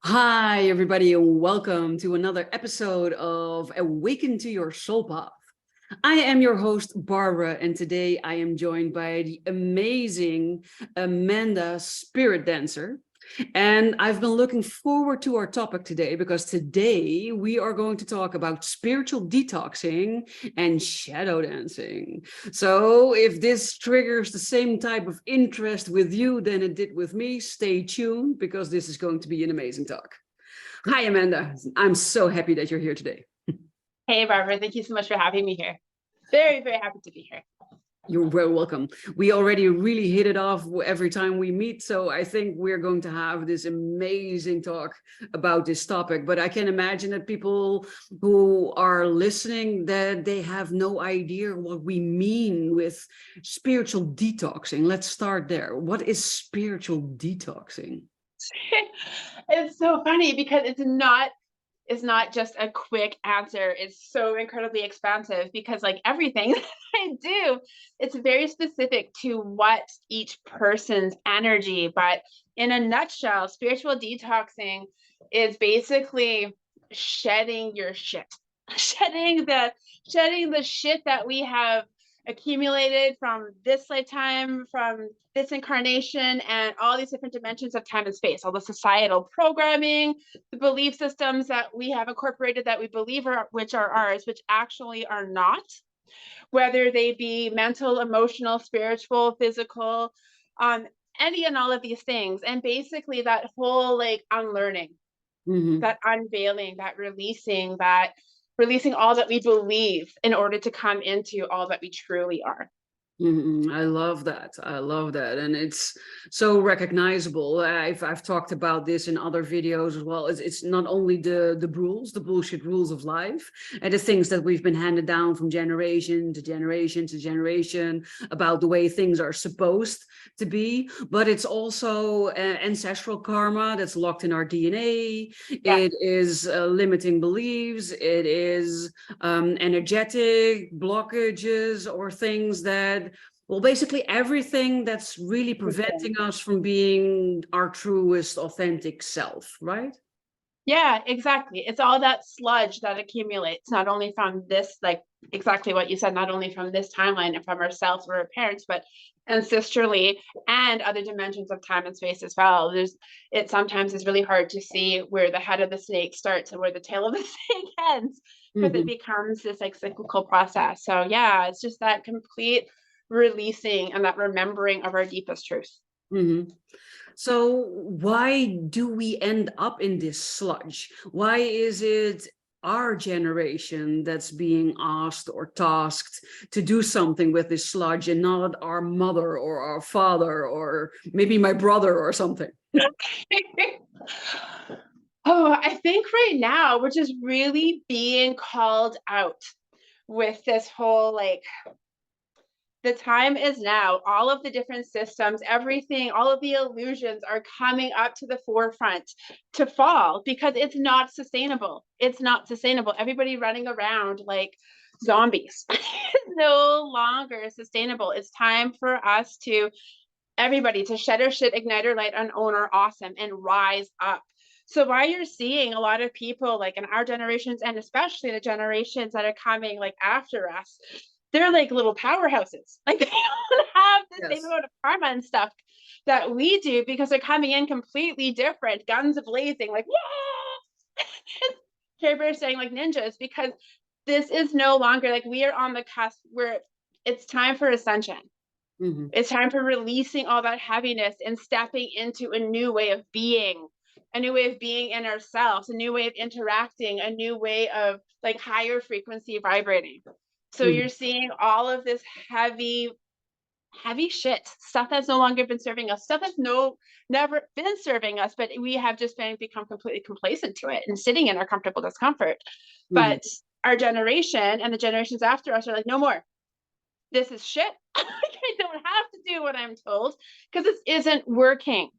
Hi, everybody, and welcome to another episode of Awaken to Your Soul Path. I am your host, Barbara, and today I am joined by the amazing Amanda, spirit dancer. And I've been looking forward to our topic today because today we are going to talk about spiritual detoxing and shadow dancing. So if this triggers the same type of interest with you than it did with me, stay tuned because this is going to be an amazing talk. Hi, Amanda. I'm so happy that you're here today. Hey, Barbara, thank you so much for having me here. Very, very happy to be here. You're very welcome. We already really hit it off every time we meet, so I think we're going to have this amazing talk about this topic. But I can imagine that people who are listening, that they have no idea what we mean with spiritual detoxing. Let's start there. What is spiritual detoxing? It's so funny because it's not just a quick answer. It's so incredibly expansive because like everything that I do, it's very specific to what each person's energy. But in a nutshell, spiritual detoxing is basically shedding your shit, shedding the shit that we have accumulated from this lifetime, from this incarnation, and all these different dimensions of time and space, all the societal programming, the belief systems that we have incorporated that we believe are, which are ours, which actually are not, whether they be mental, emotional, spiritual, physical, any and all of these things. And basically that whole like unlearning, that unveiling, that releasing all that we believe in order to come into all that we truly are. I love that. I love that. And it's so recognizable. I've talked about this in other videos as well. It's not only the rules, the bullshit rules of life, and the things that we've been handed down from generation to generation to generation about the way things are supposed to be, but it's also ancestral karma that's locked in our DNA. Yeah. It is limiting beliefs. It is energetic blockages or things that, well, basically everything that's really preventing us from being our truest, authentic self, right? Yeah, exactly. It's all that sludge that accumulates, not only from this, like exactly what you said, not only from this timeline and from ourselves or our parents, but ancestrally and other dimensions of time and space as well. It sometimes is really hard to see where the head of the snake starts and where the tail of the snake ends, because it becomes this like cyclical process. So yeah, it's just that complete releasing and that remembering of our deepest truth. So why do we end up in this sludge? Why is it our generation that's being asked or tasked to do something with this sludge and not our mother or our father or maybe my brother or something? Oh, I think right now we're just really being called out with this whole like the time is now. All of the different systems, everything, all of the illusions are coming up to the forefront to fall because it's not sustainable. It's not sustainable. Everybody running around like zombies is no longer sustainable. It's time for us to, everybody, to shed our shit, ignite our light, and own our awesome and rise up. So why you're seeing a lot of people like in our generations and especially the generations that are coming like after us, they're like little powerhouses. Like they don't have the same amount of karma and stuff that we do because they're coming in completely different, guns blazing, like yeah, Care Bear saying like ninjas, because this is no longer like we are on the cusp where it's time for ascension. It's time for releasing all that heaviness and stepping into a new way of being, a new way of being in ourselves, a new way of interacting, a new way of like higher frequency vibrating. So you're seeing all of this heavy shit, stuff that's no longer been serving us, stuff that's never been serving us, but we have just become completely complacent to it and sitting in our comfortable discomfort. But our generation and the generations after us are like, no more. This is shit. I don't have to do what I'm told because this isn't working.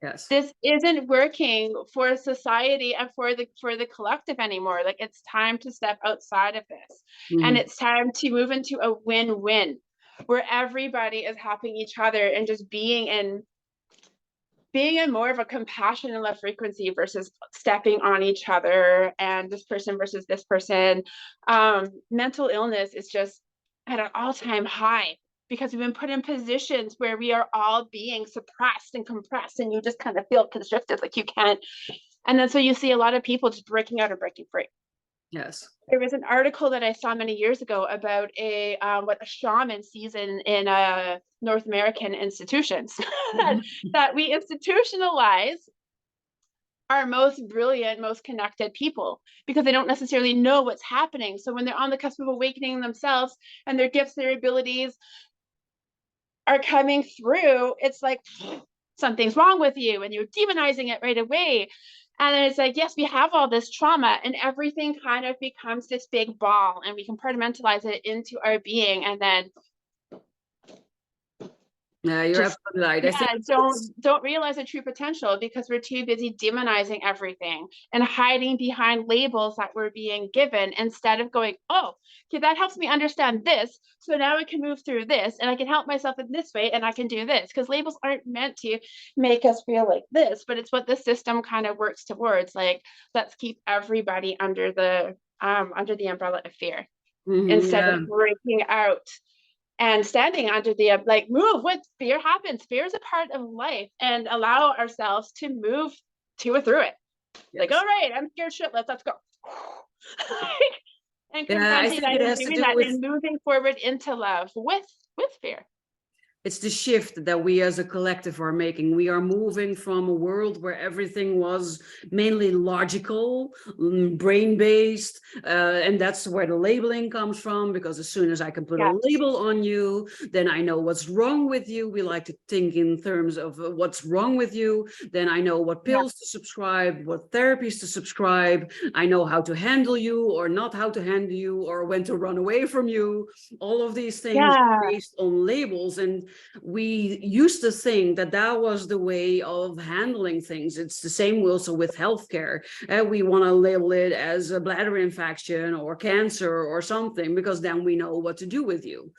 Yes. This isn't working for society and for the collective anymore. Like it's time to step outside of this. And it's time to move into a win-win where everybody is helping each other and just being being in more of a compassion and love frequency versus stepping on each other and this person versus this person. Mental illness is just at an all-time high because we've been put in positions where we are all being suppressed and compressed, and you just kind of feel constricted, like you can't. And then so you see a lot of people just breaking out or breaking free. Yes. There was an article that I saw many years ago about what a shaman sees in North American institutions that we institutionalize our most brilliant, most connected people because they don't necessarily know what's happening. So when they're on the cusp of awakening themselves and their gifts, their abilities are coming through, it's like something's wrong with you and you're demonizing it right away. And then it's like, yes, we have all this trauma and everything kind of becomes this big ball and we compartmentalize it into our being. And then Yeah, you're just, absolutely right. I think yeah, don't realize the true potential because we're too busy demonizing everything and hiding behind labels that we're being given instead of going, oh, okay, that helps me understand this. So now I can move through this and I can help myself in this way and I can do this, because labels aren't meant to make us feel like this, but it's what the system kind of works towards. Like, let's keep everybody under the umbrella of fear instead yeah. of breaking out and standing under the like, move what fear happens. Fear is a part of life, and allow ourselves to move to or through it. Like, Yes. all right, I'm scared shitless, let's go. And Yeah, I confronting think that it and has to doing do that with and moving forward into love with fear. it's the shift that we as a collective are making. We are moving from a world where everything was mainly logical, brain-based, and that's where the labeling comes from, because as soon as I can put a Yes. label on you, then I know what's wrong with you. We like to think in terms of what's wrong with you. Then I know what Yeah. pills to subscribe, what therapies to subscribe. I know how to handle you or not how to handle you, or when to run away from you. All of these things Yeah. based on labels. And we used to think that that was the way of handling things. It's the same also with healthcare. We want to label it as a bladder infection or cancer or something, because then we know what to do with you.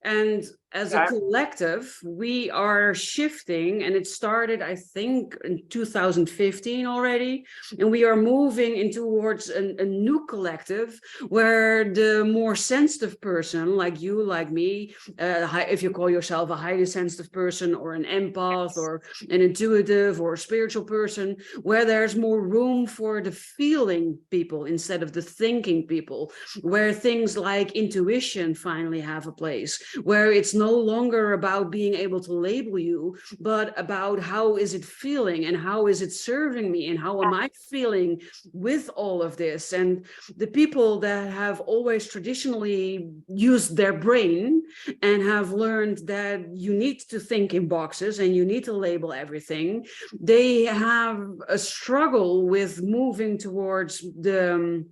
And as a Yeah. collective, we are shifting, and it started, I think, in 2015 already. And we are moving in towards a new collective where the more sensitive person, like you, like me, if you call yourself a highly sensitive person or an empath Yes. or an intuitive or a spiritual person, where there's more room for the feeling people instead of the thinking people, where things like intuition finally have a place, where it's no longer about being able to label you, but about how is it feeling and how is it serving me and how am I feeling with all of this. And the people that have always traditionally used their brain and have learned that you need to think in boxes and you need to label everything, they have a struggle with moving towards the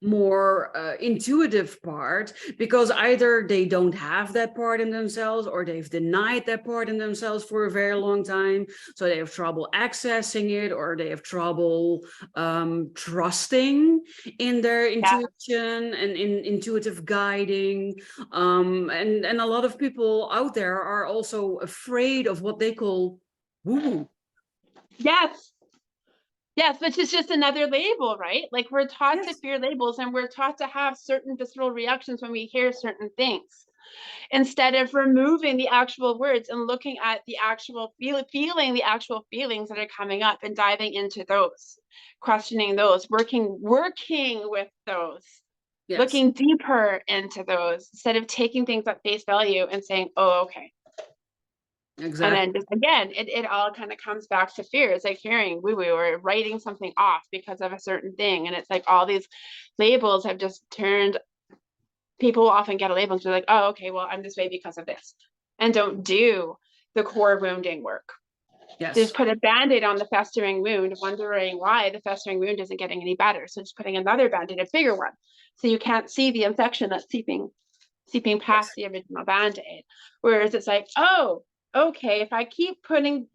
more intuitive part, because either they don't have that part in themselves or they've denied that part in themselves for a very long time, so they have trouble accessing it, or they have trouble trusting in their Yeah. intuition and in intuitive guiding, and a lot of people out there are also afraid of what they call woo-woo. Yes. Yes, which is just another label, right? Like, we're taught to Yes. fear labels and we're taught to have certain visceral reactions when we hear certain things, instead of removing the actual words and looking at the actual feeling the actual feelings that are coming up and diving into those, questioning those, working with those, Yes, looking deeper into those instead of taking things at face value and saying, oh, okay. And exactly. then just again, it all kind of comes back to fear. It's like hearing woo woo or writing something off because of a certain thing. And it's like all these labels have just turned people often get a label and they're like, oh, okay, well, I'm this way because of this. And don't do the core wounding work. They Yes. just put a band-aid on the festering wound, wondering why the festering wound isn't getting any better. So just putting another band-aid, a bigger one. So you can't see the infection that's seeping past Yes. the original band-aid. Whereas it's like, oh, okay, if I keep burning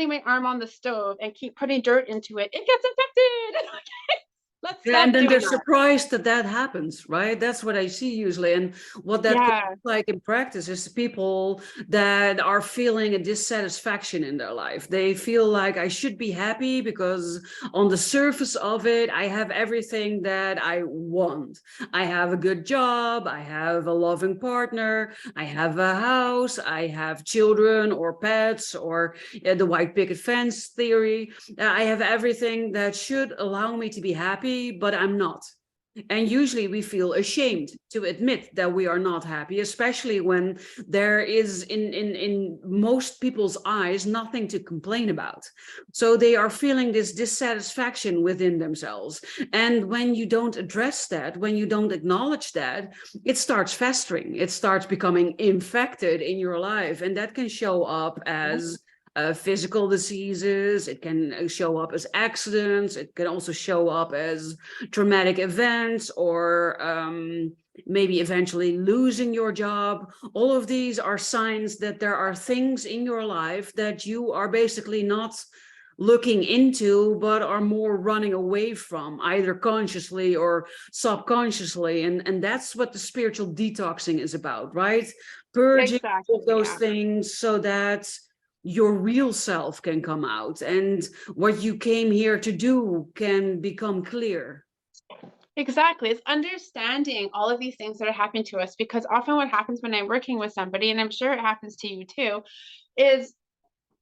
my arm on the stove and keep putting dirt into it, it gets infected. Let's Yeah, and stop then they're doing that. surprised that that happens, right? That's what I see usually. And what that could Yeah, look like in practice is people that are feeling a dissatisfaction in their life. They feel like I should be happy because on the surface of it, I have everything that I want. I have a good job, I have a loving partner, I have a house, I have children or pets, or the white picket fence theory. I have everything that should allow me to be happy, but I'm not. And usually we feel ashamed to admit that we are not happy, especially when there is in most people's eyes nothing to complain about. So they are feeling this dissatisfaction within themselves. And when you don't address that, when you don't acknowledge that, it starts festering. It starts becoming infected in your life. And that can show up as physical diseases. It can show up as accidents. It can also show up as traumatic events, or maybe eventually losing your job. All of these are signs that there are things in your life that you are basically not looking into, but are more running away from, either consciously or subconsciously. And that's what the spiritual detoxing is about, right? Purging all exactly. of those Yeah, things so that your real self can come out, and what you came here to do can become clear. exactly. It's understanding all of these things that are happening to us, because often what happens when I'm working with somebody, and I'm sure it happens to you too, is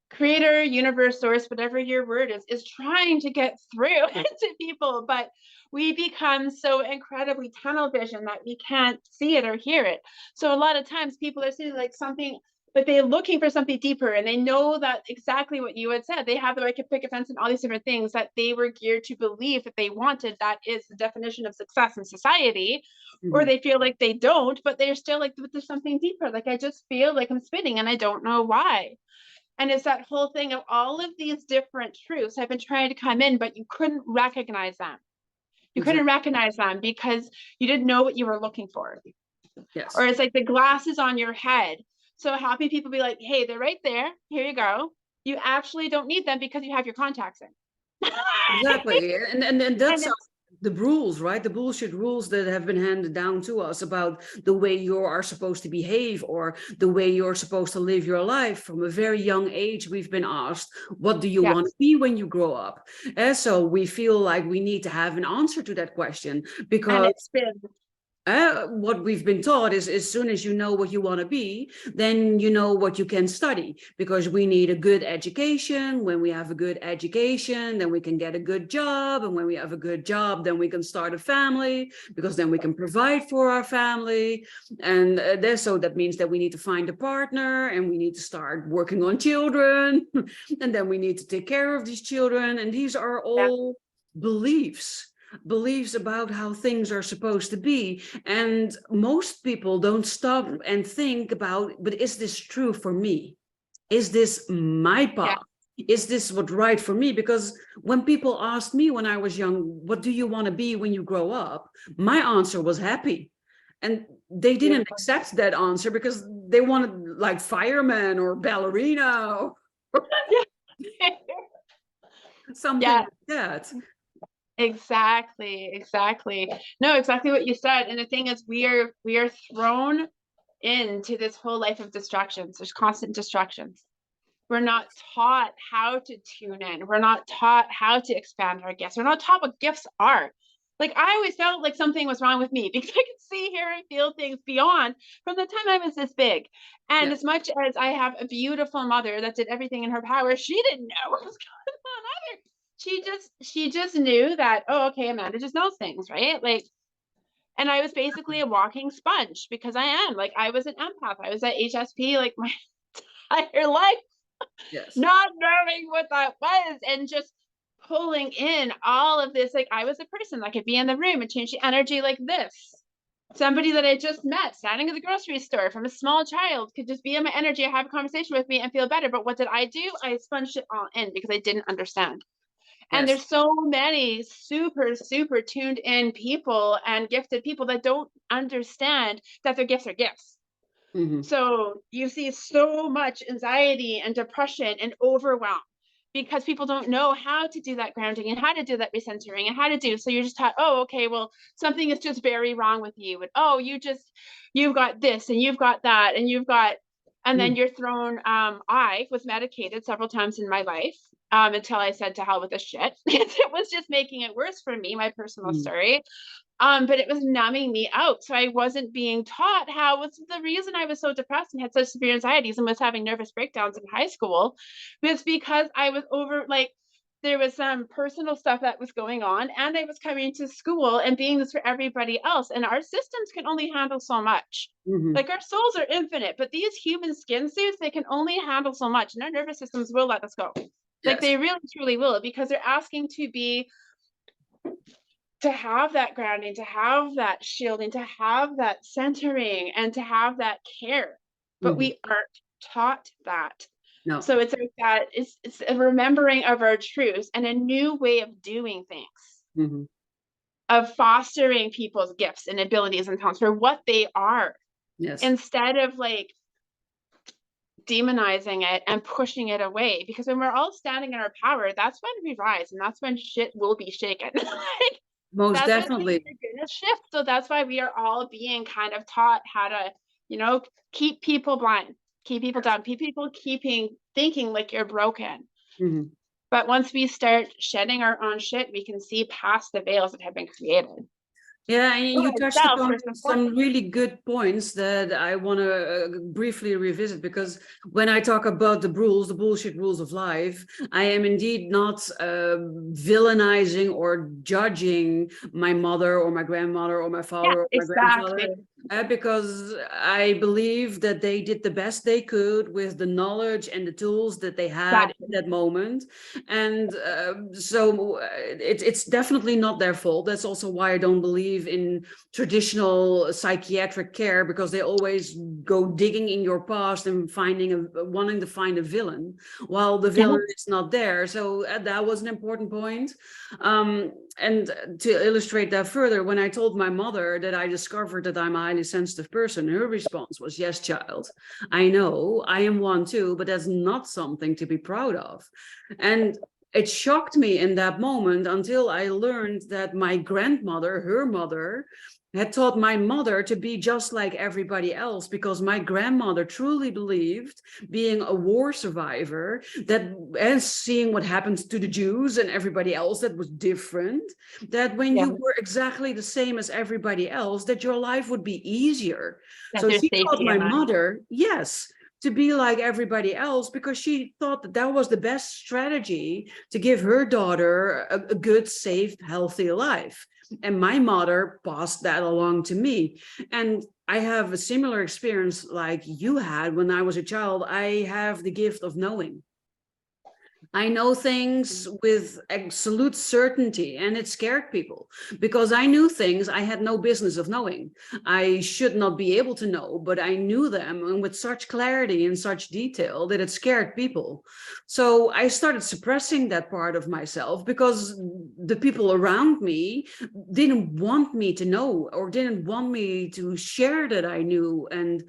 creator, universe, source, whatever your word is trying to get through to people, but we become so incredibly tunnel vision that we can't see it or hear it. So a lot of times people are saying like something, but they're looking for something deeper, and they know that exactly what you had said. They have the right to pick offense and all these different things that they were geared to believe that they wanted. That is the definition of success in society. Or Mhm. they feel like they don't, but they're still like, but there's something deeper. Like I just feel like I'm spinning and I don't know why. And it's that whole thing of all of these different truths have been trying to come in, but you couldn't recognize them. You couldn't Exactly. recognize them because you didn't know what you were looking for. Or Yes. it's like the glasses on your head. So happy people be like, hey, they're right there. Here you go. You actually don't need them because you have your contacts in. Exactly. And And that's it's the rules, right? The bullshit rules that have been handed down to us about the way you are supposed to behave, or the way you're supposed to live your life. From a very young age, we've been asked, what do you want to yes. be when you grow up? And so we feel like we need to have an answer to that question, And because it's been what we've been taught is, as soon as you know what you want to be, then you know what you can study, because we need a good education. When we have a good education, then we can get a good job, and when we have a good job, then we can start a family, because then we can provide for our family. And so that means that we need to find a partner, and we need to start working on children and then we need to take care of these children. And these are yeah, all beliefs about how things are supposed to be. And most people don't stop and think about, but is this true for me? Is this my yeah, path? Is this what right for me? Because when people asked me when I was young, what do you want to be when you grow up? My answer was happy. And they didn't beautiful. accept that answer because they wanted like fireman or ballerina or something Yeah. like that. Exactly, exactly. No, exactly what you said. And the thing is, we are thrown into this whole life of distractions. There's constant distractions. We're not taught how to tune in. We're not taught how to expand our gifts. We're not taught what gifts are. Like I always felt like something was wrong with me because I could see, hear, and feel things beyond from the time I was this big. And Yeah. as much as I have a beautiful mother that did everything in her power, she didn't know what was going on either. She just knew that, oh, okay, Amanda just knows things, right? Like, and I was basically a walking sponge because I am. Like I was an empath. I was at HSP like my entire life, Yes. not knowing what that was, and just pulling in all of this. Like I was a person that could be in the room and change the energy like this. Somebody that I just met standing at the grocery store from a small child could just be in my energy, have a conversation with me and feel better. But what did I do? I sponged it all in because I didn't understand. And Yes. there's so many super, super tuned in people and gifted people that don't understand that their gifts are gifts. Hmm. So you see so much anxiety and depression and overwhelm. because people don't know how to do that grounding and how to do that recentering and how to do. So you're just taught, oh, okay, well, something is just very wrong with you. And oh, you've got this and you've got that and you've got, and then you're thrown, I was medicated several times in my life, until I said to hell with this shit, because it was just making it worse for me, my personal story. But it was numbing me out. So I wasn't being taught how was the reason I was so depressed and had such severe anxieties and was having nervous breakdowns in high school was because I was over like there was some personal stuff that was going on, and I was coming to school and being this for everybody else. And our systems can only handle so much. Mm-hmm. Like our souls are infinite, but these human skin suits, they can only handle so much, and our nervous systems will let us go. Like Yes. they really truly will, because they're asking to have that grounding, to have that shielding, to have that centering, and to have that care. But we aren't taught that. No. So it's like that, it's a remembering of our truths and a new way of doing things, of fostering people's gifts and abilities and talents for what they are. Yes. Instead of like demonizing it and pushing it away. Because when we're all standing in our power, that's when we rise, and that's when shit will be shaken. Like, most that's definitely gonna shift. So that's why we are all being kind of taught how to, keep people blind, keep people down, people thinking like you're broken. But once we start shedding our own shit, we can see past the veils that have been created. Yeah, and you touched upon some really good points that I want to briefly revisit, because when I talk about the bullshit rules of life, I am indeed not villainizing or judging my mother or my grandmother or my father or my grandfather, because I believe that they did the best they could with the knowledge and the tools that they had in that moment. And so it's definitely not their fault. That's also why I don't believe in traditional psychiatric care, because they always go digging in your past and wanting to find a villain, while the villain is not there. So that was an important point. And to illustrate that further, when I told my mother that I discovered that I'm a highly sensitive person, her response was, yes, child, I know, I am one too, but that's not something to be proud of. And it shocked me in that moment, until I learned that my grandmother, her mother, had taught my mother to be just like everybody else, because my grandmother truly believed, being a war survivor, that, and seeing what happened to the Jews and everybody else that was different, that when you were exactly the same as everybody else, that your life would be easier. So she taught my mother, yes, to be like everybody else, because she thought that that was the best strategy to give her daughter a good, safe, healthy life. And my mother passed that along to me. And I have a similar experience like you had when I was a child. I have the gift of knowing. I know things with absolute certainty, and it scared people, because I knew things I had no business of knowing. I should not be able to know, but I knew them, and with such clarity and such detail that it scared people. So I started suppressing that part of myself, because the people around me didn't want me to know, or didn't want me to share that I knew. And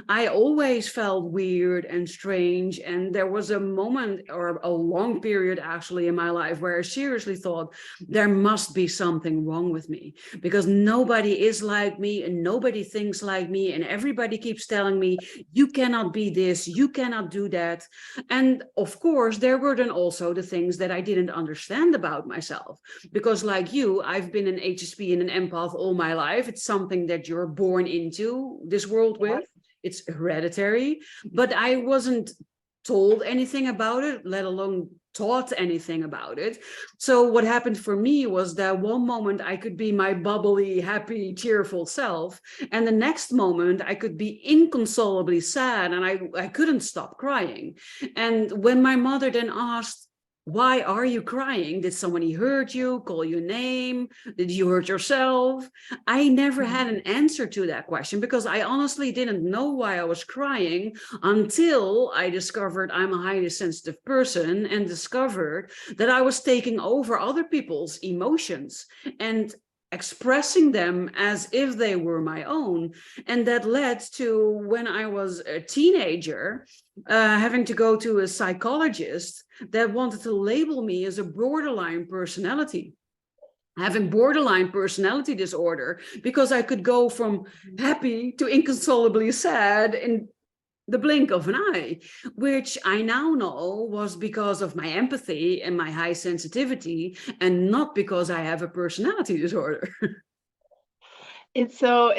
I always felt weird and strange. And there was a moment, or a long period actually in my life, where I seriously thought there must be something wrong with me, because nobody is like me and nobody thinks like me, and everybody keeps telling me, you cannot be this, you cannot do that. And of course, there were then also the things that I didn't understand about myself, because like you, I've been an HSP and an empath all my life. It's something that you're born into this world with. It's hereditary, but I wasn't told anything about it, let alone taught anything about it. So what happened for me was that one moment I could be my bubbly, happy, cheerful self, and the next moment I could be inconsolably sad, and I couldn't stop crying. And when my mother then asked, why are you crying? Did somebody hurt you, call your name? Did you hurt yourself? I never had an answer to that question, because I honestly didn't know why I was crying, until I discovered I'm a highly sensitive person, and discovered that I was taking over other people's emotions. And expressing them as if they were my own. And that led to, when I was a teenager, having to go to a psychologist that wanted to label me as a borderline personality, having borderline personality disorder, because I could go from happy to inconsolably sad in the blink of an eye, which I now know was because of my empathy and my high sensitivity, and not because I have a personality disorder. That's a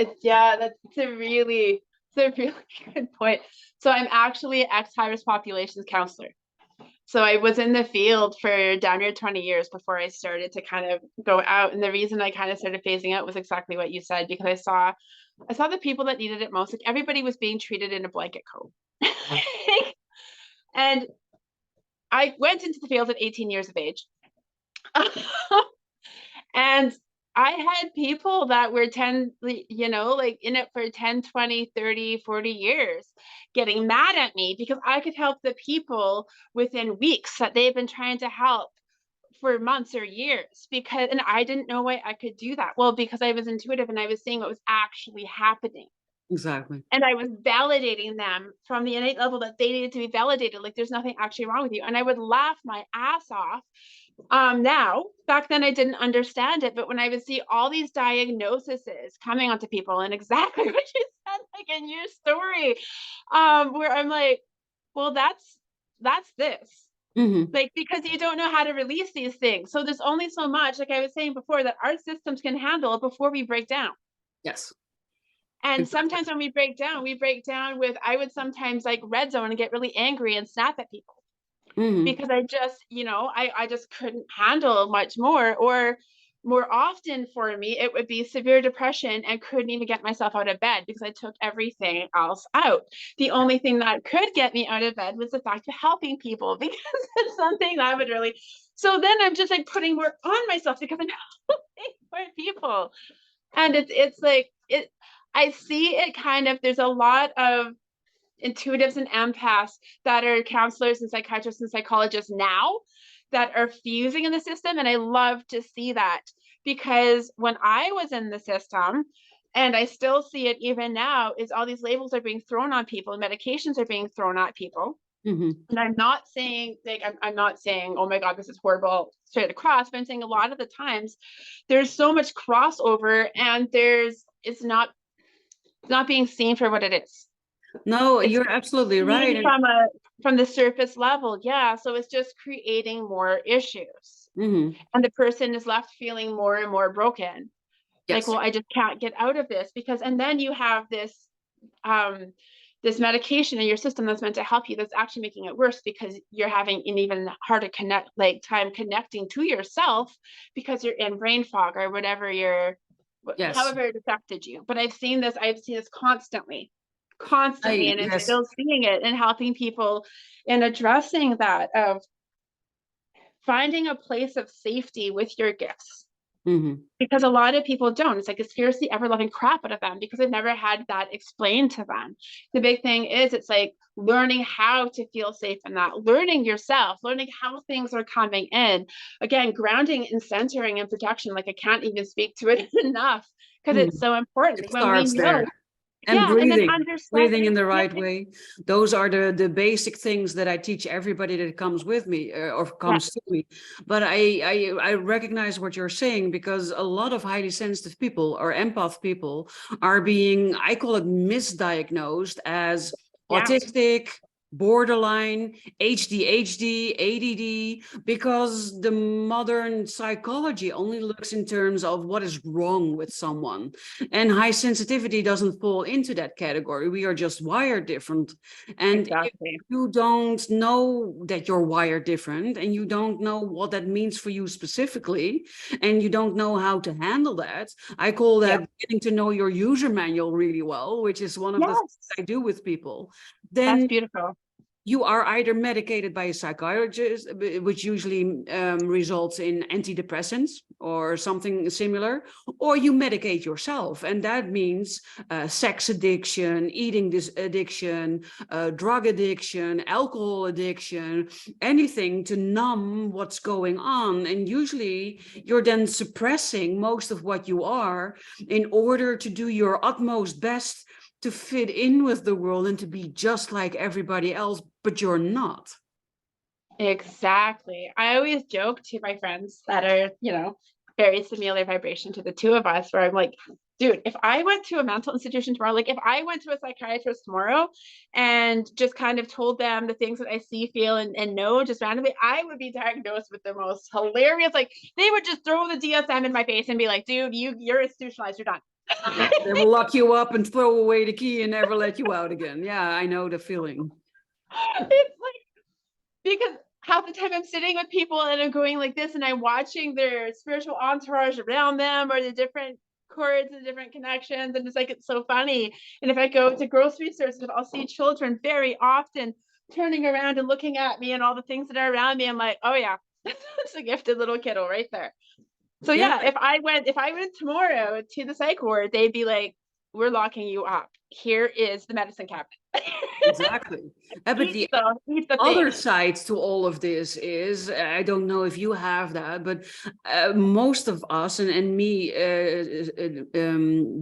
really good point. So I'm actually an ex-high-risk populations counselor. So I was in the field for down near 20 years before I started to kind of go out. And the reason I kind of started phasing out was exactly what you said, because I saw the people that needed it most. Like, everybody was being treated in a blanket coat. And I went into the field at 18 years of age. And I had people that were 10, like in it for 10, 20, 30, 40 years, getting mad at me because I could help the people within weeks that they've been trying to help for months or years, and I didn't know why I could do that. Well, because I was intuitive and I was seeing what was actually happening. Exactly. And I was validating them from the innate level that they needed to be validated. Like, there's nothing actually wrong with you. And I would laugh my ass off. Now, back then I didn't understand it, but when I would see all these diagnoses coming onto people, and exactly what you said, like in your story, where I'm like, well, that's this. Mm-hmm. Like, because you don't know how to release these things. So there's only so much, like I was saying before, that our systems can handle before we break down. Yes. And Exactly. sometimes when we break down with, I would sometimes like red zone and get really angry and snap at people Mm-hmm. because I just, I just couldn't handle much more. Or more often for me, it would be severe depression and couldn't even get myself out of bed because I took everything else out. The only thing that could get me out of bed was the fact of helping people, because it's something that would really. So then I'm just like putting more on myself because I'm helping more people. And it's like it. I see it kind of. There's a lot of intuitives and empaths that are counselors and psychiatrists and psychologists now that are fusing in the system. And I love to see that, because when I was in the system, and I still see it even now, is all these labels are being thrown on people, medications are being thrown at people. Mm-hmm. And I'm not saying, like, I'm not saying, oh my God, this is horrible straight across, but I'm saying a lot of the times there's so much crossover, and it's not being seen for what it is. No, It's you're absolutely right. seen from the surface level. Yeah. So it's just creating more issues. Mm-hmm. And the person is left feeling more and more broken. Like, Yes. well, I just can't get out of this, because, and then you have this medication in your system that's meant to help you that's actually making it worse, because you're having an even harder time connecting to yourself, because you're in brain fog or whatever Yes. however it affected you. But I've seen this constantly, and I'm Yes. still seeing it and helping people in addressing that, of finding a place of safety with your gifts. Mm-hmm. Because a lot of people don't. It's like it scares the ever-loving crap out of them because they've never had that explained to them. The big thing is, it's like learning how to feel safe in that, learning yourself, learning how things are coming in. Again, grounding and centering and protection. Like, I can't even speak to it enough, because Mm-hmm. it's so important. It Like, when we starts know, there. And yeah, and then breathing in understanding, the yeah, right way. Those are the basic things that I teach everybody that comes with me, or yeah, comes to me. But I recognize what you're saying, because a lot of highly sensitive people or empath people are being, I call it, misdiagnosed as yeah, autistic, borderline, ADHD, ADD, because the modern psychology only looks in terms of what is wrong with someone. And high sensitivity doesn't fall into that category. We are just wired different. And if exactly. you don't know that you're wired different, and you don't know what that means for you specifically, and you don't know how to handle that, I call Yeah. that getting to know your user manual really well, which is one of the things Yes, I do with people. that's Then beautiful. you are either medicated by a psychiatrist, which usually results in antidepressants or something similar, or you medicate yourself. And that means sex addiction, eating addiction, drug addiction, alcohol addiction, anything to numb what's going on. And usually you're then suppressing most of what you are in order to do your utmost best to fit in with the world and to be just like everybody else, but you're not. Exactly. I always joke to my friends that are, very similar vibration to the two of us, where I'm like, dude, if I went to a mental institution tomorrow, like if I went to a psychiatrist tomorrow and just kind of told them the things that I see, feel, and know just randomly, I would be diagnosed with the most hilarious, like they would just throw the DSM in my face and be like, dude, you're institutionalized, you're done. Yeah, they will lock you up and throw away the key and never let you out again. Yeah, I know the feeling. It's like, because half the time I'm sitting with people and I'm going like this and I'm watching their spiritual entourage around them, or the different chords and different connections, and it's like, it's so funny. And if I go to grocery stores, I'll see children very often turning around and looking at me and all the things that are around me. I'm like, oh yeah, that's a gifted little kiddo right there. So Yeah, yeah, if I went tomorrow to the psych ward, they'd be like, we're locking you up. Here is the medicine cabinet. exactly. But Eat the other thing. side to all of this is, I don't know if you have that, but most of us, and me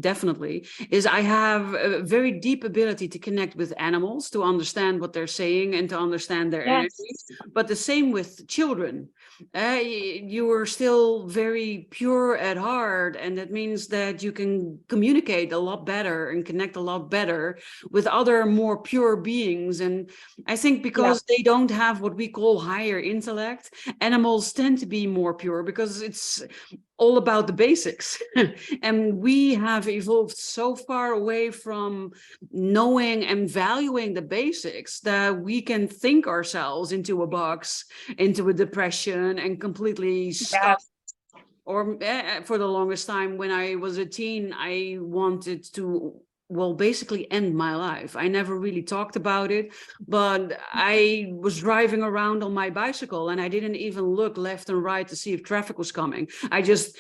definitely, is I have a very deep ability to connect with animals, to understand what they're saying and to understand their energy. Yes. But the same with children. You are still very pure at heart, and that means that you can communicate a lot better and connect a lot better with other more pure beings. And I think Yeah. because they don't have what we call higher intellect, animals tend to be more pure because it's all about the basics. And we have evolved so far away from knowing and valuing the basics that we can think ourselves into a box, into a depression, and completely stop. Yes. Or for the longest time, when I was a teen, I wanted to, well, basically end my life. I never really talked about it, but I was driving around on my bicycle and I didn't even look left and right to see if traffic was coming. I just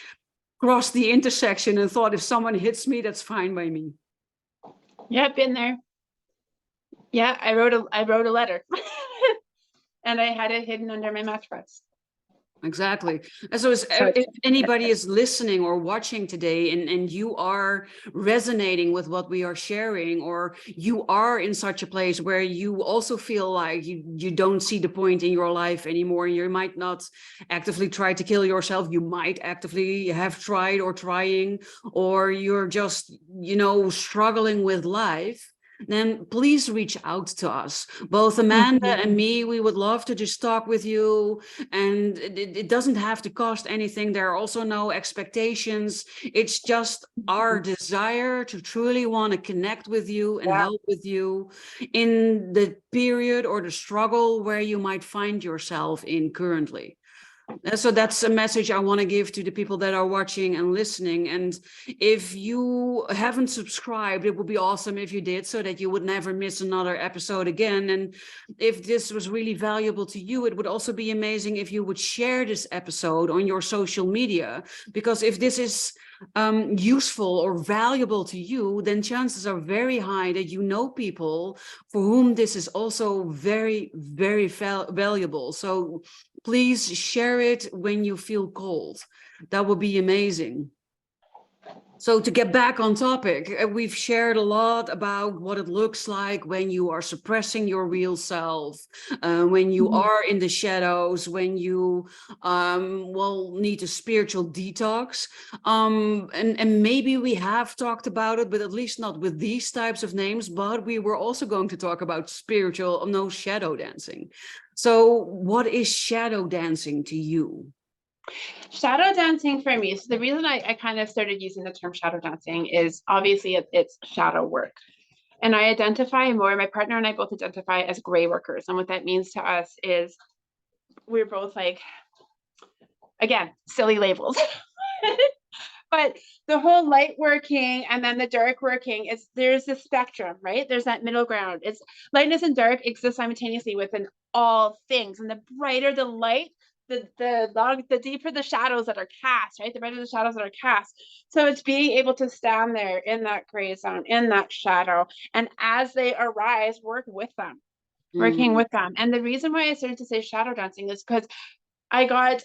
crossed the intersection and thought, if someone hits me, that's fine by me. Yeah, been there. Yeah, I wrote a letter. And I had it hidden under my mattress. Exactly. And so So if anybody is listening or watching today, and you are resonating with what we are sharing, or you are in such a place where you also feel like you don't see the point in your life anymore, and you might not actively try to kill yourself, you might actively have tried or trying, or you're just, struggling with life, then please reach out to us. Both Amanda and me, we would love to just talk with you. And it doesn't have to cost anything. There are also no expectations. It's just our desire to truly want to connect with you and yeah. help with you in the period or the struggle where you might find yourself in currently. So that's a message I want to give to the people that are watching and listening. And if you haven't subscribed, it would be awesome if you did, so that you would never miss another episode again. And if this was really valuable to you, it would also be amazing if you would share this episode on your social media, because if this is useful or valuable to you, then chances are very high that you know people for whom this is also very, very valuable. So please share it when you feel called. That would be amazing. So to get back on topic, we've shared a lot about what it looks like when you are suppressing your real self, when you are in the shadows, when you need a spiritual detox. And maybe we have talked about it, but at least not with these types of names. But we were also going to talk about shadow dancing. So what is shadow dancing to you? Shadow dancing for me. So the reason I kind of started using the term shadow dancing is obviously it's shadow work. And I identify more, my partner and I both identify as gray workers. And what that means to us is we're both like, again, silly labels. But the whole light working and then the dark working is, there's a spectrum, right? There's that middle ground. It's lightness and dark exist simultaneously within all things. And the brighter the light, the deeper the shadows that are cast, right? The brighter the shadows that are cast. So it's being able to stand there in that gray zone, in that shadow, and as they arise, work with them, working with them. And the reason why I started to say shadow dancing is because I got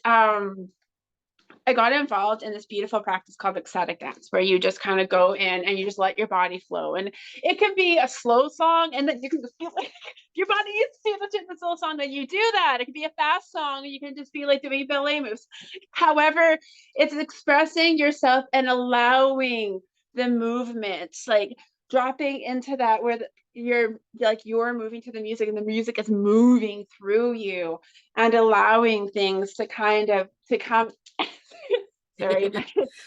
involved in this beautiful practice called ecstatic dance, where you just kind of go in and you just let your body flow. And it can be a slow song, and then you can just feel like your body is too much in the slow song, that you do that. It can be a fast song, and you can just be like doing ballet moves. However, it's expressing yourself and allowing the movements, like dropping into that where you're moving to the music and the music is moving through you, and allowing things to kind of to come. Sorry, little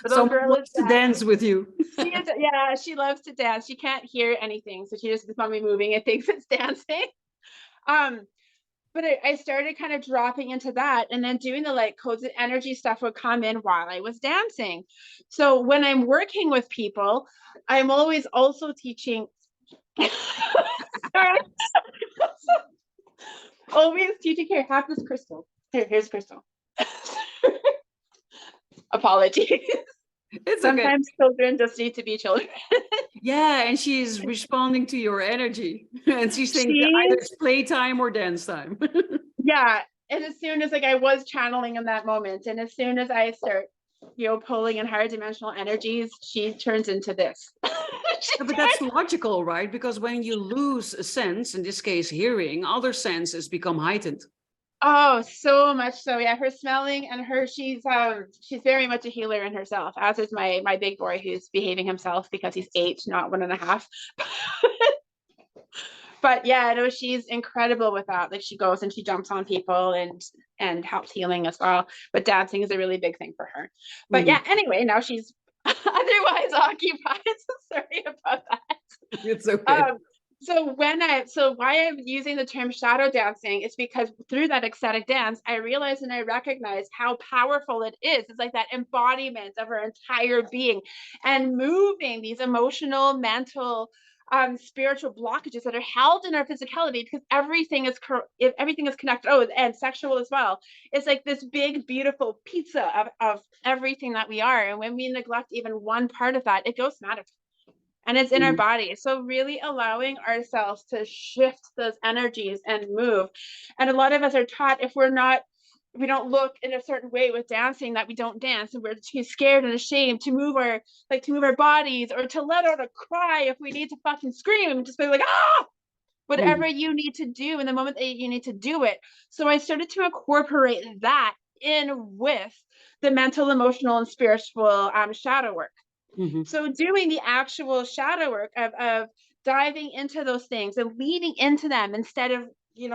Someone girl is wants to dance with you. yeah, she loves to dance. She can't hear anything, so she just is me moving and thinks it's dancing. But I started kind of dropping into that, and then doing the light codes and energy stuff would come in while I was dancing. So when I'm working with people, I'm always also teaching. Sorry. Always teaching. Here, have this crystal. Here's crystal. Apologies. It's sometimes okay. Children just need to be children. Yeah, and she's responding to your energy, and she's thinking either it's playtime or dance time. Yeah, and as soon as I was channeling in that moment, and as soon as I start pulling in higher dimensional energies, she turns into this. But that's logical, right? Because when you lose a sense, in this case hearing, other senses become heightened. Oh, so much so. Yeah, her smelling and she's very much a healer in herself, as is my big boy, who's behaving himself because he's 8, not 1.5. But yeah, no, she's incredible with that. Like, she goes and she jumps on people and helps healing as well. But dancing is a really big thing for her. But yeah, anyway, now she's otherwise occupied. Sorry about that. It's okay. So why I'm using the term shadow dancing is because through that ecstatic dance, I realized and I recognized how powerful it is. It's like that embodiment of our entire being, and moving these emotional, mental, spiritual blockages that are held in our physicality, because everything is connected. Oh, and sexual as well. It's like this big, beautiful pizza of everything that we are. And when we neglect even one part of that, it goes somatic. And it's in our body. So really allowing ourselves to shift those energies and move. And a lot of us are taught, if we don't look in a certain way with dancing, that we don't dance, and we're too scared and ashamed to move our bodies, or to let out a cry if we need to fucking scream, and just be like, ah, whatever you need to do in the moment that you need to do it. So I started to incorporate that in with the mental, emotional, and spiritual shadow work. So doing the actual shadow work of diving into those things and leading into them, instead of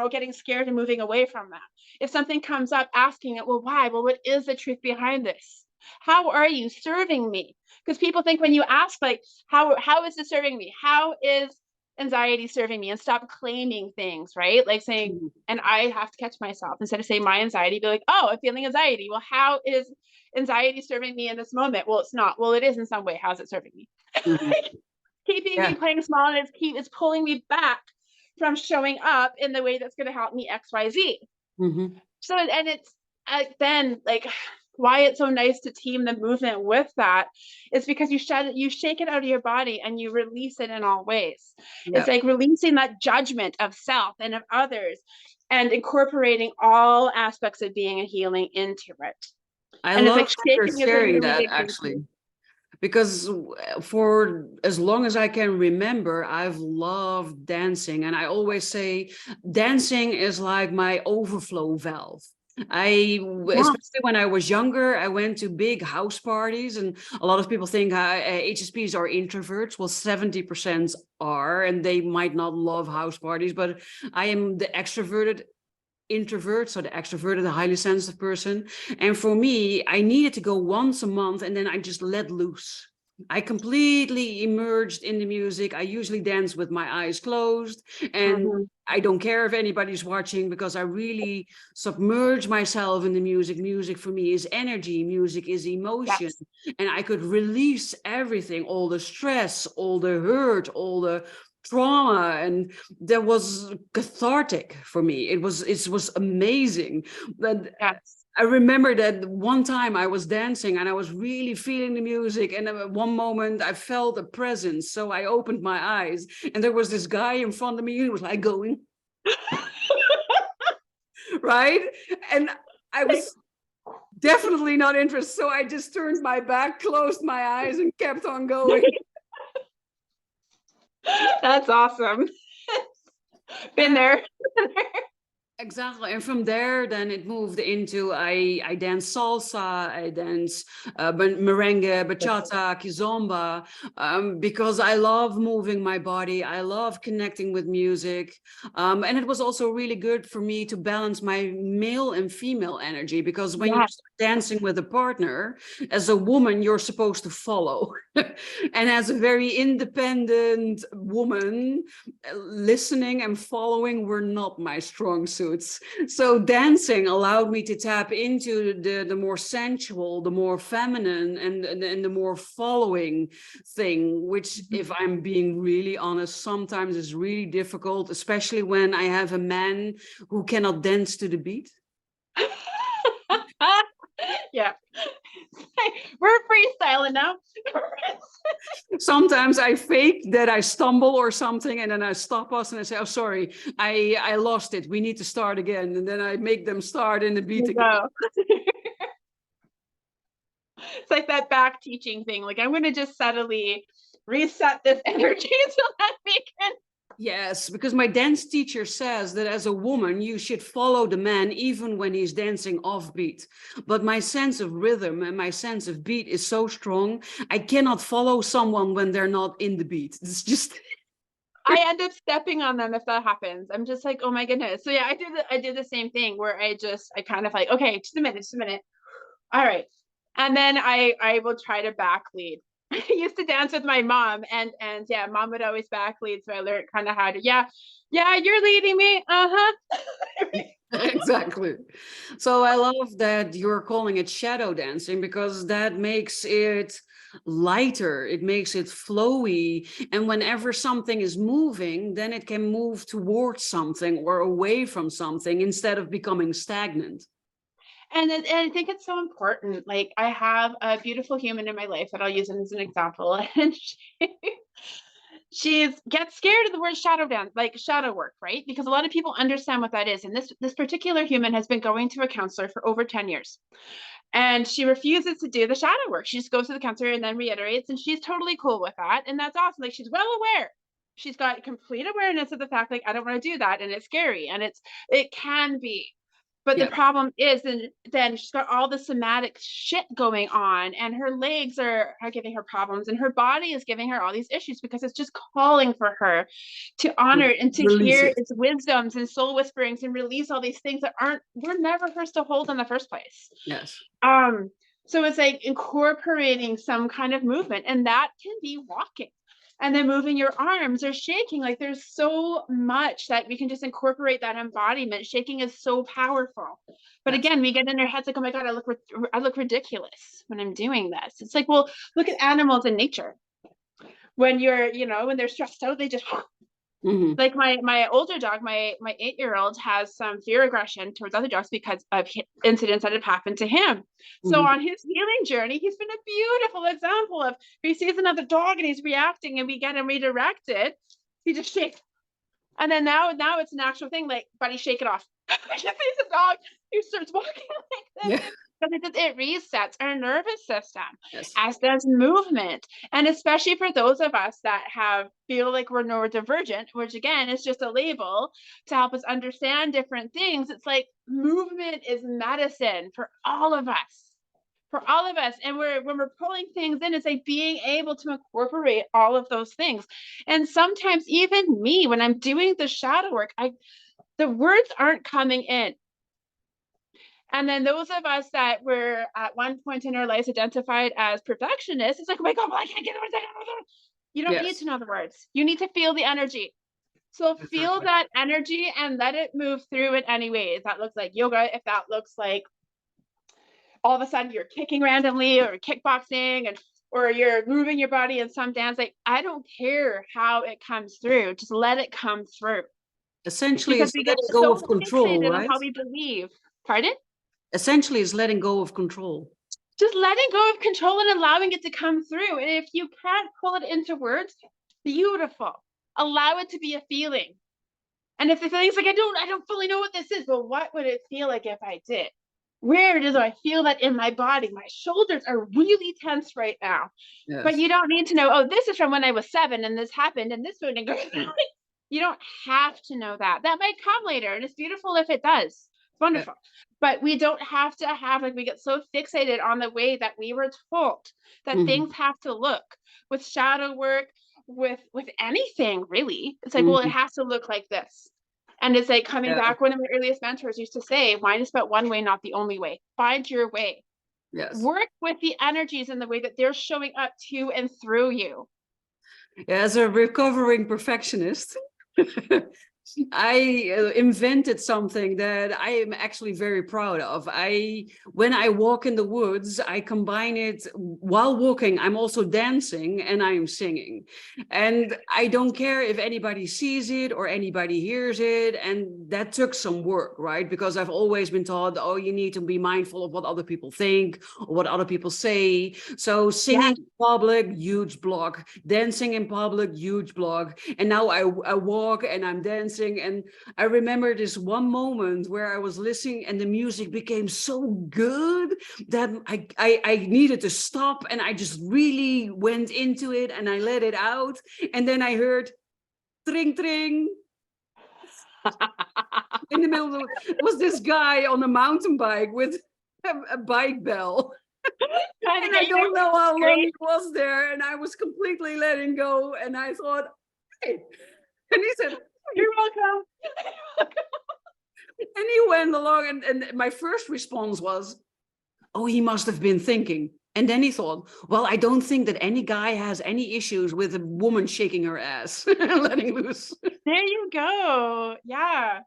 getting scared and moving away from them. If something comes up, asking it, well, why? Well, what is the truth behind this? How are you serving me? Because people think, when you ask, like, how is this serving me? How is anxiety serving me? And stop claiming things, right? Like saying, and I have to catch myself, instead of saying my anxiety, be like, oh, I'm feeling anxiety. Well, how is anxiety serving me in this moment? Well, it's not. Well, it is in some way. How's it serving me? Keeping me playing small, and it's pulling me back from showing up in the way that's going to help me XYZ. So, and it's then, like, why it's so nice to team the movement with that is because you shake it out of your body and you release it in all ways. It's like releasing that judgment of self and of others, and incorporating all aspects of being and healing into it. I love that you're sharing that, actually, because for as long as I can remember, I've loved dancing. And I always say dancing is like my overflow valve. Especially when I was younger, I went to big house parties, and a lot of people think HSPs are introverts. Well, 70% are, and they might not love house parties, but I am the extroverted introvert, so the extroverted, the highly sensitive person. And for me, I needed to go once a month, and then I just let loose. I completely immersed in the music. I usually dance with my eyes closed, and Mhm. I don't care if anybody's watching because I really submerge myself in the music. Music for me is energy, music is emotion, Yes. and I could release everything, all the stress, all the hurt, all the trauma, and that was cathartic for me. It was amazing. But Yes. I remember that one time I was dancing and I was really feeling the music. And at one moment I felt a presence. So I opened my eyes and there was this guy in front of me. He was like going, right? And I Like, was definitely not interested. So I just turned my back, closed my eyes, and kept on going. that's awesome. Been Yeah. there. Exactly. And from there, then it moved into I dance salsa, I dance merengue, bachata, kizomba, because I love moving my body. I love connecting with music. And it was also really good for me to balance my male and female energy because when you Yes. start dancing with a partner, as a woman, you're supposed to follow. And as a very independent woman, listening and following were not my strong suits. So dancing allowed me to tap into the more sensual, the more feminine, and the more following thing, which, if I'm being really honest, sometimes is really difficult, especially when I have a man who cannot dance to the beat. Yeah. We're freestyling now. Sometimes I fake that I stumble or something, and then I stop us and I say, "Oh, sorry, I lost it. We need to start again." And then I make them start in the beat You again. go. It's like that back teaching thing. Like, I'm going to just subtly reset this energy so that we can. Yes, because my dance teacher says that as a woman, you should follow the man even when he's dancing off beat. But my sense of rhythm and my sense of beat is so strong, I cannot follow someone when they're not in the beat. It's just. I end up stepping on them if that happens. I'm just like, oh my goodness. So yeah, I did the same thing where I kind of like, okay, just a minute. All right. And then I will try to back lead. I used to dance with my mom, and yeah, mom would always back lead. So I learned kind of how to, yeah, you're leading me. Uh-huh. Exactly. So I love that you're calling it shadow dancing because that makes it lighter, it makes it flowy. And whenever something is moving, then it can move towards something or away from something instead of becoming stagnant. And I think it's so important. Like, I have a beautiful human in my life that I'll use as an example. And she's gets scared of the word shadow dance, like shadow work, right? Because a lot of people understand what that is. And this particular human has been going to a counselor for over 10 years. And she refuses to do the shadow work. She just goes to the counselor and then reiterates, and she's totally cool with that. And that's awesome. Like, she's well aware. She's got complete awareness of the fact, like, I don't want to do that, and it's scary, and it can be. But the Yeah. problem is, then she's got all the somatic shit going on, and her legs are giving her problems, and her body is giving her all these issues because it's just calling for her to honor and to Release hear it. its wisdoms and soul whisperings and release all these things that were never hers to hold in the first place. Yes. Um, so it's like incorporating some kind of movement, and that can be walking. And then moving your arms or shaking. Like, there's so much that we can just incorporate that embodiment. Shaking is so powerful. But Yes. again, we get in our heads like, oh my God, I look ridiculous when I'm doing this. It's like, well, look at animals in nature. When when they're stressed out, they just Mhm. like my older dog, my 8-year-old has some fear aggression towards other dogs because of incidents that have happened to him. So Mhm. on his healing journey, he's been a beautiful example of, if he sees another dog and he's reacting and we get him redirected, he just shakes. And then now it's an actual thing, like, buddy, shake it off. Just sees a dog, he starts walking like Yeah. this. Because it resets our nervous system, Yes. as does movement. And especially for those of us that feel like we're neurodivergent, which again is just a label to help us understand different things. It's like movement is medicine for all of us. For all of us. And when we're pulling things in, it's like being able to incorporate all of those things. And sometimes even me, when I'm doing the shadow work, the words aren't coming in. And then those of us that were at one point in our lives identified as perfectionists, it's like, oh my God, well, I can't get the words. You don't need Yes, to know the words. You need to feel the energy. So feel exactly. that energy and let it move through in any way. If that looks like yoga, if that looks like all of a sudden you're kicking randomly or kickboxing and or you're moving your body in some dance, like I don't care how it comes through. Just let it come through. Essentially, Because it's we get letting go so of control, fixated on right? how we believe. Pardon? Essentially, it's letting go of control. Just letting go of control and allowing it to come through. And if you can't pull it into words, beautiful. Allow it to be a feeling. And if the feeling's like, I don't fully know what this is, well, what would it feel like if I did? Where do I feel that in my body? My shoulders are really tense right now. But Yes. you don't need to know, oh, this is from when I was 7 and this happened and this would go. You don't have to know that. That might come later. And it's beautiful if it does. It's Yeah. wonderful. But we don't have to have, like, we get so fixated on the way that we were told that things Mhm. have to look with shadow work, with anything really. It's like, well, it Mhm. has to look like this. And it's like coming Yeah. back, one of my earliest mentors used to say, mine is but one way, not the only way. Find your way. Yes. Work with the energies in the way that they're showing up to and through you. Yeah, as a recovering perfectionist, I invented something that I am actually very proud of. When I walk in the woods, I combine it while walking. I'm also dancing and I am singing, and I don't care if anybody sees it or anybody hears it. And that took some work, right? Because I've always been taught, oh, you need to be mindful of what other people think or what other people say. So Yeah. singing in public, huge block. Dancing in public, huge block. And now I walk and I'm dancing. And I remember this one moment where I was listening and the music became so good that I needed to stop, and I just really went into it and I let it out. And then I heard tring tring in the middle of it was this guy on a mountain bike with a bike bell. Trying to And I get you there. don't know how long Great. he was there. And I was completely letting go. And I thought, hey. And he said, You're welcome. and he went along. And my first response was, oh, he must have been thinking. And then he thought, well, I don't think that any guy has any issues with a woman shaking her ass and letting loose. There you go. Yeah.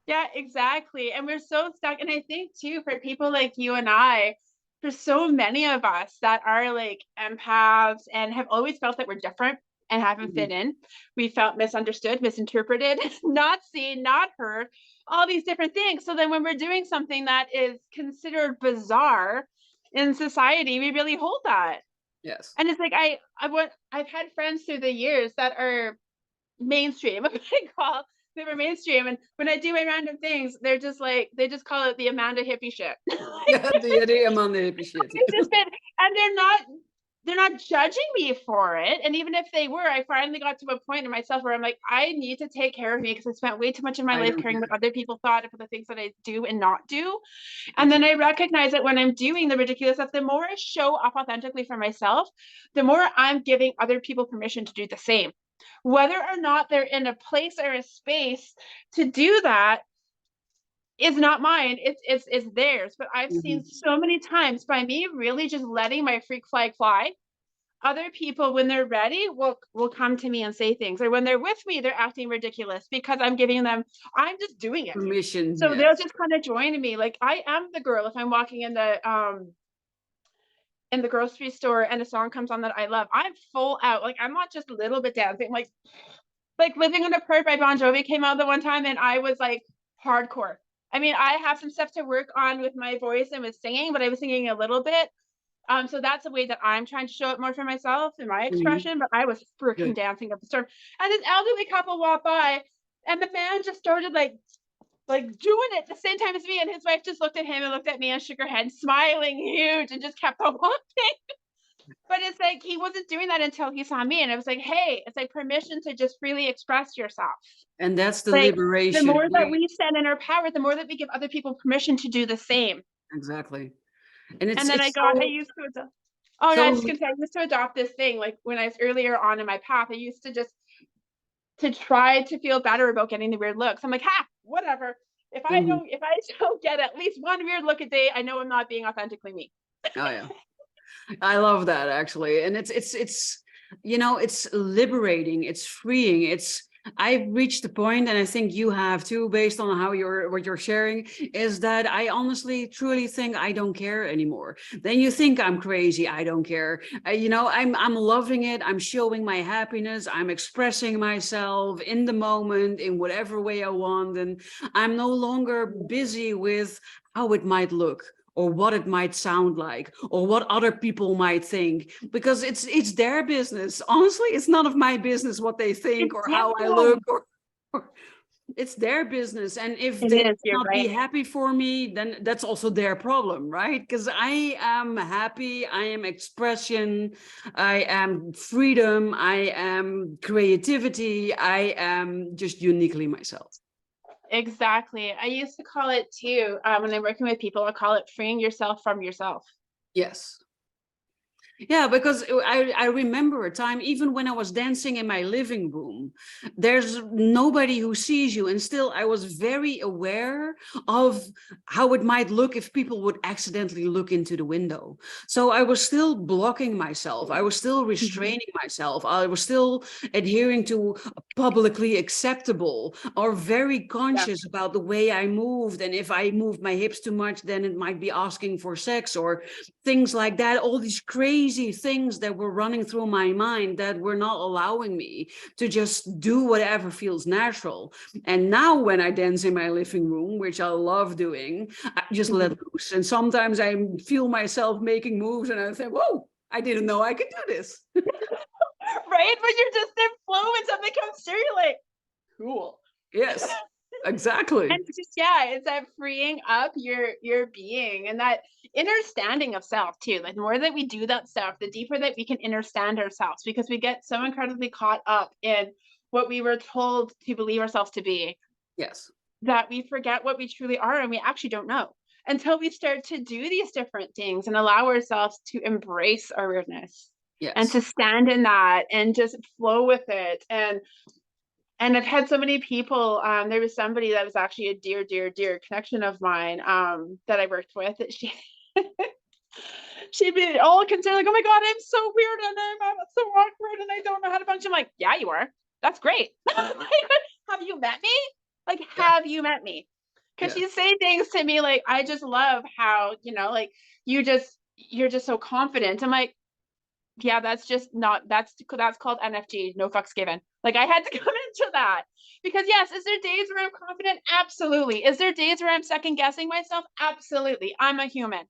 Yeah, exactly. And we're so stuck. And I think too, for people like you and I, for so many of us that are like empaths and have always felt that we're different and haven't fit in, we felt misunderstood, misinterpreted, not seen, not heard, all these different things. So then when we're doing something that is considered bizarre in society, we really hold that. Yes. And it's like I've had friends through the years that are mainstream, what I call they were mainstream. And when I do my random things, they're just like they just call it the Amanda hippie shit. Yeah, the amount of hippie shit. It's just been, and they're not judging me for it. And even if they were, I finally got to a point in myself where I'm like, I need to take care of me because I spent way too much of my I life don't caring care. what other people thought of the things that I do and not do. And then Exactly. I recognize that when I'm doing the ridiculous stuff, the more I show up authentically for myself, the more I'm giving other people permission to do the same. Whether or not they're in a place or a space to do that is not mine. It's theirs. But I've seen Mhm. so many times by me really just letting my freak flag fly. Other people, when they're ready, will come to me and say things. Or when they're with me, they're acting ridiculous because I'm giving them, I'm just doing it. Permission, So they'll yes. just kind of join me. Like I am the girl if I'm walking in the grocery store and a song comes on that I love. I'm full out. Like I'm not just a little bit dancing. Like Living on a Prayer by Bon Jovi came out the one time and I was like hardcore. I mean, I have some stuff to work on with my voice and with singing, but I was singing a little bit. So that's a way that I'm trying to show it more for myself in my Mhm. expression. But I was freaking Good. dancing up the storm. And this elderly couple walked by, and the man just started like doing it at the same time as me. And his wife just looked at him and looked at me and shook her head, smiling huge, and just kept on walking. But it's like he wasn't doing that until he saw me. And it was like, hey, it's like permission to just freely express yourself. And that's the Like the liberation. more that we stand in our power, the more that we give other people permission to do the same. Exactly. And And then it's I so used to adopt, oh no, I just so gonna say I used to adopt this thing. Like when I was earlier on in my path, I used to just to try to feel better about getting the weird looks. I'm like, ha, whatever. If Mhm. if I don't get at least one weird look a day, I know I'm not being authentically me. Oh yeah. I love that actually. And it's you know, it's liberating, it's freeing. I've reached the point, and I think you have too, based on how what you're sharing, is that I honestly truly think I don't care anymore. Then you think I'm crazy, I don't care. You know, I'm loving it. I'm showing my happiness. I'm expressing myself in the moment in whatever way I want. And I'm no longer busy with how it might look, or what it might sound like, or what other people might think, because it's their business. Honestly, it's none of my business what they think or Yeah, how I look, or it's their business. And if it they is. You're cannot be right. happy for me, then that's also their problem, right? Because I am happy, I am expression, I am freedom, I am creativity, I am just uniquely myself. Exactly. I used to call it too, when I'm working with people, I call it freeing yourself from yourself. Yes. Yeah, because I remember a time, even when I was dancing in my living room, there's nobody who sees you. And still, I was very aware of how it might look if people would accidentally look into the window. So I was still blocking myself. I was still Mhm. restraining myself. I was still adhering to publicly acceptable, or very Yeah. conscious about the way I moved. And if I moved my hips too much, then it might be asking for sex, or things like that, all these crazy things that were running through my mind that were not allowing me to just do whatever feels natural. And now when I dance in my living room, which I love doing, I just let Mhm. loose. And sometimes I feel myself making moves and I think, whoa, I didn't know I could do this. Right? When you're just in flow and something comes through, you're like, cool. Yes, exactly. And it's just, yeah, it's that freeing up your being and that understanding of self too. Like the more that we do that stuff, the deeper that we can understand ourselves, because we get so incredibly caught up in what we were told to believe ourselves to be, Yes, that we forget what we truly are and we actually don't know until we start to do these different things and allow ourselves to embrace our weirdness and to yes. stand in that and just flow with it. And I've had so many people. There was somebody that was actually a dear, dear, dear connection of mine, that I worked with. That she'd be all concerned, like, "Oh my god, I'm so weird and I'm so awkward and I don't know how to function." I'm like, "Yeah, you are. That's great. Have you met me? Like, Yeah, have you met me?" Because yeah. she'd say things to me like, "I just love how like you're just so confident." I'm like, yeah, that's just not that's called NFG, no fucks given. Like I had to come into that because yes, is there days where I'm confident? Absolutely. Is there days where I'm second guessing myself? Absolutely. I'm a human.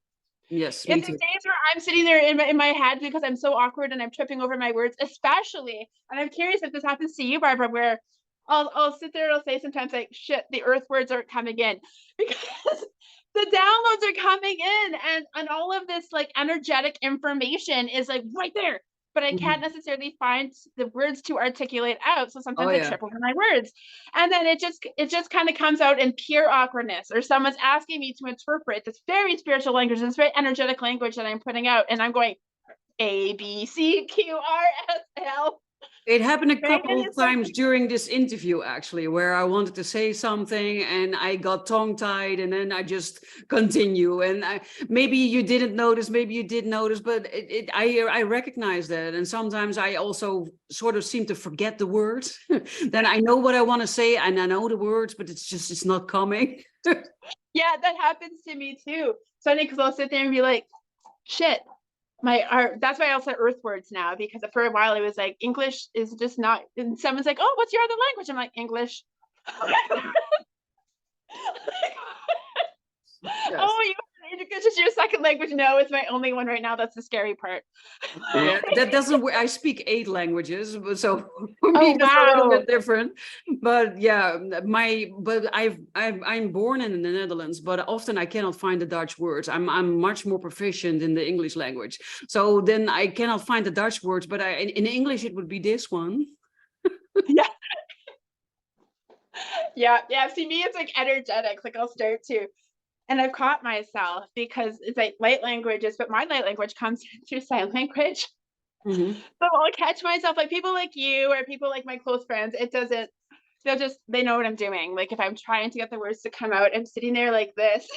Yes, Is me there too. days where I'm sitting there in my head because I'm so awkward and I'm tripping over my words, especially, and I'm curious if this happens to you, Barbara, where I'll sit there and I'll say sometimes like, shit, the earth words aren't coming in because the downloads are coming in and all of this like energetic information is like right there. But I can't Mhm. necessarily find the words to articulate out. So Oh sometimes I yeah. trip over my words. And then it just kind of comes out in pure awkwardness, or someone's asking me to interpret this very spiritual language, this very energetic language that I'm putting out, and I'm going ABCQRSL. It happened a Right? And couple of it's like, times during this interview, actually, where I wanted to say something and I got tongue-tied, and then I just continue. And maybe you didn't notice, maybe you did notice, but I recognize that. And sometimes I also sort of seem to forget the words. Then I know what I want to say and I know the words, but it's not coming. yeah, that happens to me too. So because I'll sit there and be like, shit, my art. That's why I also earth words now, because for a while it was like English is just not, and someone's like, oh, what's your other language? I'm like, English. Yes. Oh, it's just your second language. No, it's my only one right now. That's the scary part. Yeah, that doesn't work. I speak 8 languages, so for me Oh, that's a little wow. bit different. But yeah, I'm born in the Netherlands, but often I cannot find the Dutch words. I'm much more proficient in the English language, so then I cannot find the Dutch words. But in English it would be this one. Yeah. Yeah. Yeah. See, me, it's like energetic. Like I'll start to, and I've caught myself because it's like light languages, but my light language comes through sign language. Mhm. So I'll catch myself like people like you or people like my close friends. It doesn't. they know what I'm doing. Like if I'm trying to get the words to come out, I'm sitting there like this.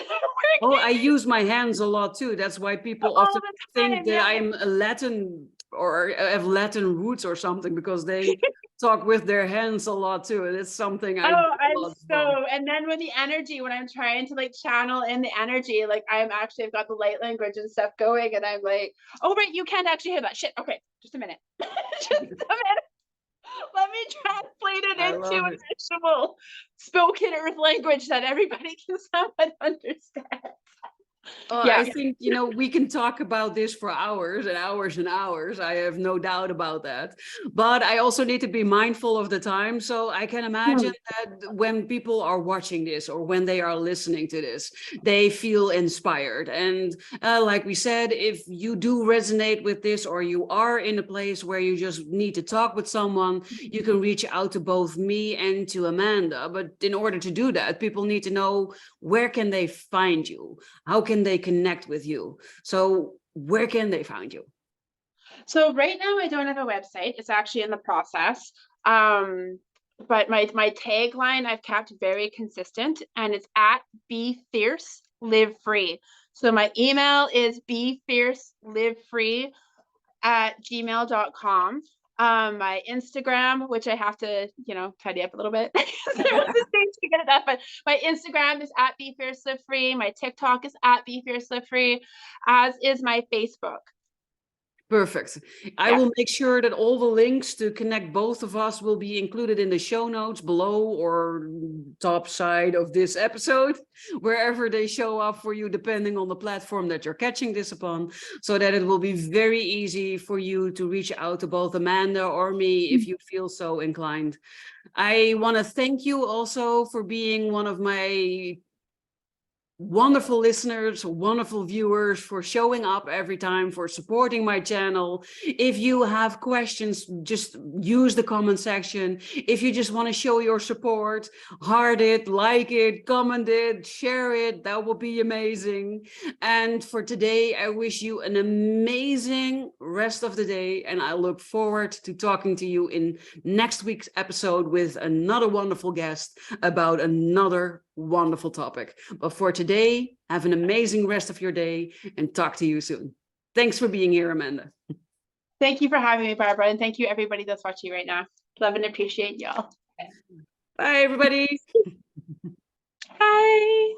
Oh, I use my hands a lot too. That's why people All often the think time, that yeah. I'm a Latin or have Latin roots or something, because they talk with their hands a lot too. And it's something I do Oh, a I'm lot as well. so, and then with the energy, when I'm trying to like channel in the energy, like I've got the light language and stuff going, and I'm like, oh, right, you can't actually hear that shit. Okay, just a minute. Just a minute. Let me translate it I into love an it. actual spoken earth language that everybody can somewhat understand. I Yeah. think, we can talk about this for hours and hours and hours. I have no doubt about that. But I also need to be mindful of the time. So I can imagine that when people are watching this or when they are listening to this, they feel inspired. And like we said, if you do resonate with this, or you are in a place where you just need to talk with someone, you can reach out to both me and to Amanda. But in order to do that, people need to know, where can they find you? How can they connect with you? So where can they find you? So right now I don't have a website. It's actually in the process. But my tagline I've kept very consistent, and it's at Be Fierce, Live Free. So my email is befiercelivefree@gmail.com. My Instagram, which I have to, tidy up a little bit. There was a stage to get it up, but my Instagram is at Be Fierce Live Free. My TikTok is at Be Fierce Live Free, as is my Facebook. Perfect. I Yeah. will make sure that all the links to connect both of us will be included in the show notes below or top side of this episode, wherever they show up for you, depending on the platform that you're catching this upon, so that it will be very easy for you to reach out to both Amanda or me if you feel so inclined. I want to thank you also for being one of my wonderful listeners, wonderful viewers, for showing up every time, for supporting my channel. If you have questions, just use the comment section. If you just want to show your support, heart it, like it, comment it, share it, that will be amazing. And for today, I wish you an amazing rest of the day, and I look forward to talking to you in next week's episode with another wonderful guest about another wonderful topic. But for today, have an amazing rest of your day, and talk to you soon. Thanks for being here, Amanda. Thank you for having me, Barbara. And thank you, everybody that's watching right now. Love and appreciate y'all. Bye, everybody. Bye.